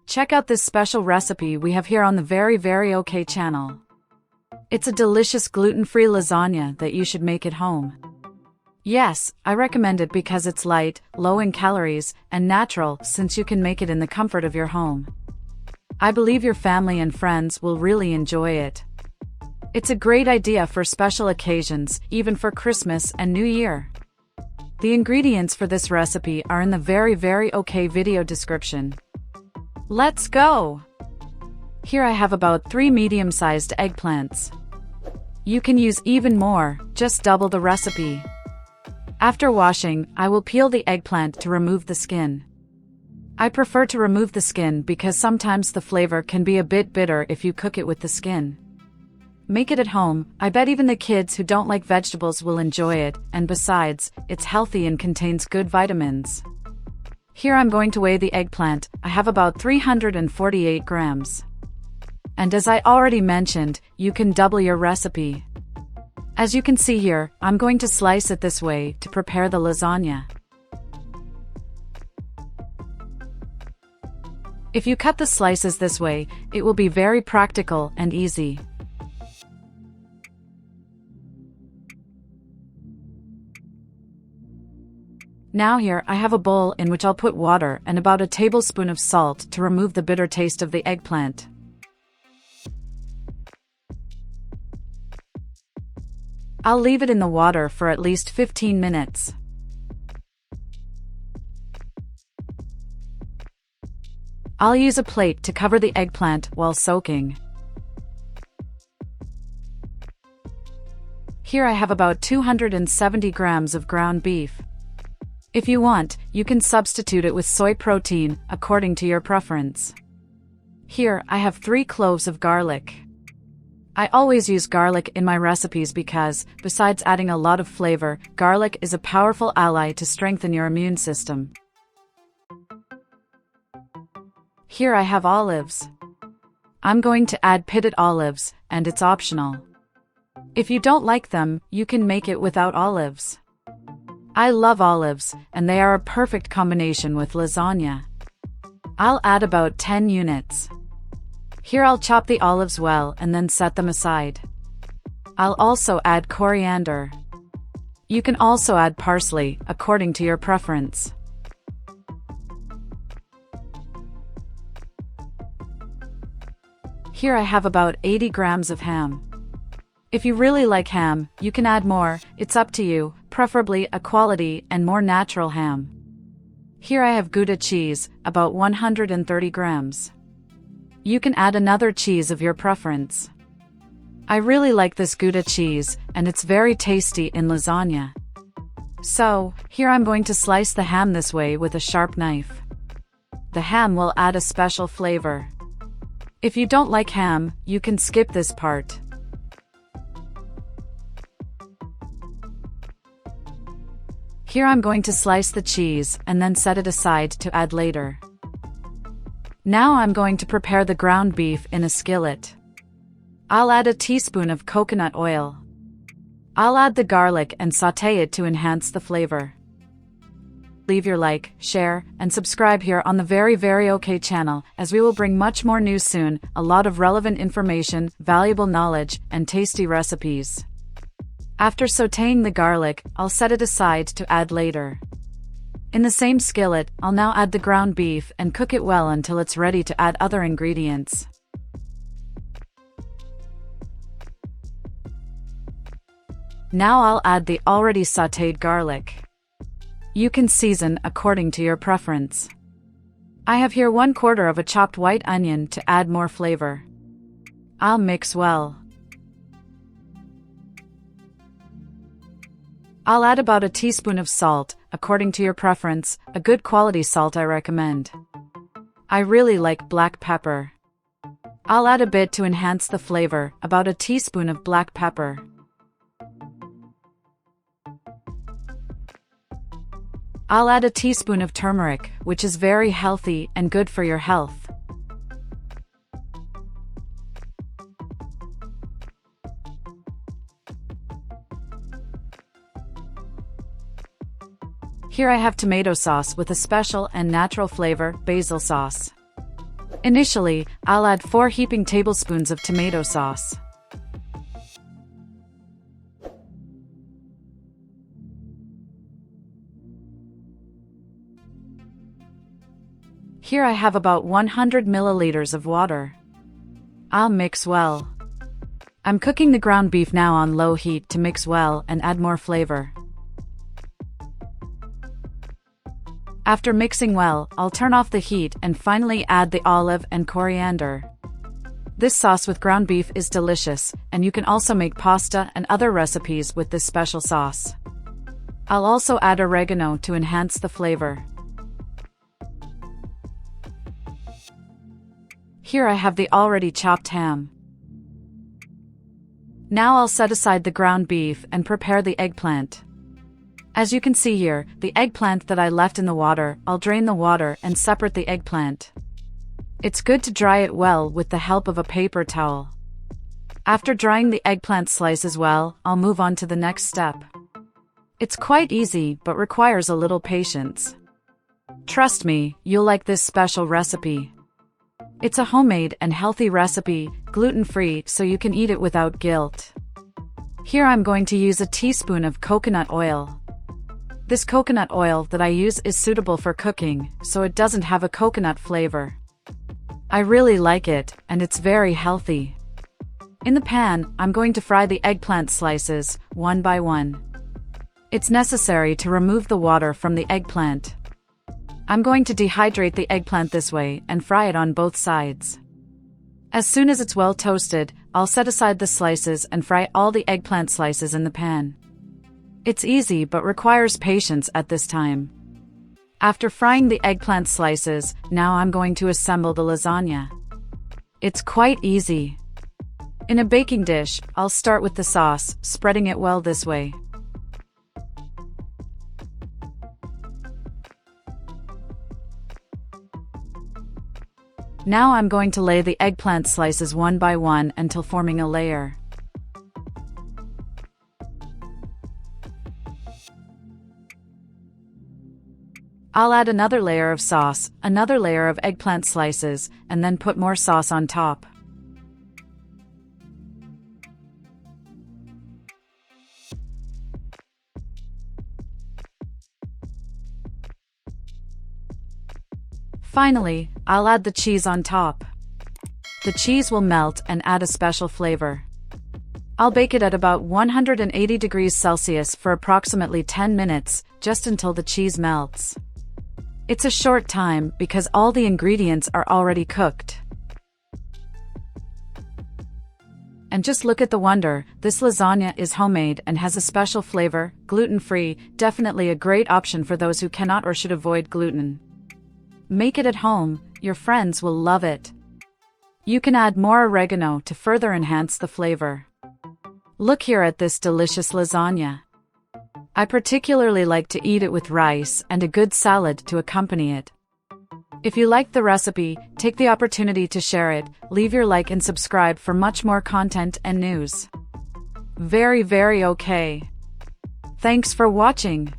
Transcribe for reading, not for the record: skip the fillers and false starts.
Check out this special recipe we have here on the Very OK channel. It's a delicious gluten-free lasagna that you should make at home. Yes, I recommend it because it's light, low in calories, and natural since you can make it in the comfort of your home. I believe your family and friends will really enjoy it. It's a great idea for special occasions, even for Christmas and New Year. The ingredients for this recipe are in the Very OK video description. Let's go! Here I have about 3 medium-sized eggplants. You can use even more, just double the recipe. After washing, I will peel the eggplant to remove the skin. I prefer to remove the skin because sometimes the flavor can be a bit bitter if you cook it with the skin. Make it at home, I bet even the kids who don't like vegetables will enjoy it, and besides, it's healthy and contains good vitamins. Here I'm going to weigh the eggplant. I have about 348 grams. And as I already mentioned, you can double your recipe. As you can see here, I'm going to slice it this way to prepare the lasagna. If you cut the slices this way, it will be very practical and easy. Now here I have a bowl in which I'll put water and about a tablespoon of salt to remove the bitter taste of the eggplant. I'll leave it in the water for at least 15 minutes. I'll use a plate to cover the eggplant while soaking. Here I have about 270 grams of ground beef. If you want, you can substitute it with soy protein, according to your preference. Here, I have 3 cloves of garlic. I always use garlic in my recipes because, besides adding a lot of flavor, garlic is a powerful ally to strengthen your immune system. Here I have olives. I'm going to add pitted olives, and it's optional. If you don't like them, you can make it without olives. I love olives, and they are a perfect combination with lasagna. I'll add about 10 units. Here I'll chop the olives well and then set them aside. I'll also add coriander. You can also add parsley, according to your preference. Here I have about 80 grams of ham. If you really like ham, you can add more, it's up to you, preferably a quality and more natural ham. Here I have Gouda cheese, about 130 grams. You can add another cheese of your preference. I really like this Gouda cheese, and it's very tasty in lasagna. So, here I'm going to slice the ham this way with a sharp knife. The ham will add a special flavor. If you don't like ham, you can skip this part. Here I'm going to slice the cheese and then set it aside to add later. Now I'm going to prepare the ground beef in a skillet. I'll add a teaspoon of coconut oil. I'll add the garlic and sauté it to enhance the flavor. Leave your like, share, and subscribe here on the Very OK channel, as we will bring much more news soon, a lot of relevant information, valuable knowledge, and tasty recipes. After sautéing the garlic, I'll set it aside to add later. In the same skillet, I'll now add the ground beef and cook it well until it's ready to add other ingredients. Now I'll add the already sautéed garlic. You can season according to your preference. I have here 1/4 of a chopped white onion to add more flavor. I'll mix well. I'll add about a teaspoon of salt, according to your preference, a good quality salt I recommend. I really like black pepper. I'll add a bit to enhance the flavor, about a teaspoon of black pepper. I'll add a teaspoon of turmeric, which is very healthy and good for your health. Here I have tomato sauce with a special and natural flavor, basil sauce. Initially, I'll add 4 heaping tablespoons of tomato sauce. Here I have about 100 milliliters of water. I'll mix well. I'm cooking the ground beef now on low heat to mix well and add more flavor. After mixing well, I'll turn off the heat and finally add the olive and coriander. This sauce with ground beef is delicious, and you can also make pasta and other recipes with this special sauce. I'll also add oregano to enhance the flavor. Here I have the already chopped ham. Now I'll set aside the ground beef and prepare the eggplant. As you can see here, the eggplant that I left in the water, I'll drain the water and separate the eggplant. It's good to dry it well with the help of a paper towel. After drying the eggplant slices well, I'll move on to the next step. It's quite easy but requires a little patience. Trust me, you'll like this special recipe. It's a homemade and healthy recipe, gluten-free, so you can eat it without guilt. Here I'm going to use a teaspoon of coconut oil. This coconut oil that I use is suitable for cooking, so it doesn't have a coconut flavor. I really like it, and it's very healthy. In the pan, I'm going to fry the eggplant slices, one by one. It's necessary to remove the water from the eggplant. I'm going to dehydrate the eggplant this way and fry it on both sides. As soon as it's well toasted, I'll set aside the slices and fry all the eggplant slices in the pan. It's easy but requires patience at this time. After frying the eggplant slices, now I'm going to assemble the lasagna. It's quite easy. In a baking dish, I'll start with the sauce, spreading it well this way. Now I'm going to lay the eggplant slices one by one until forming a layer. I'll add another layer of sauce, another layer of eggplant slices, and then put more sauce on top. Finally, I'll add the cheese on top. The cheese will melt and add a special flavor. I'll bake it at about 180 degrees Celsius for approximately 10 minutes, just until the cheese melts. It's a short time because all the ingredients are already cooked. And just look at the wonder, this lasagna is homemade and has a special flavor, gluten-free, definitely a great option for those who cannot or should avoid gluten. Make it at home, your friends will love it. You can add more oregano to further enhance the flavor. Look here at this delicious lasagna. I particularly like to eat it with rice and a good salad to accompany it. If you liked the recipe, take the opportunity to share it, leave your like and subscribe for much more content and news. Very okay. Thanks for watching.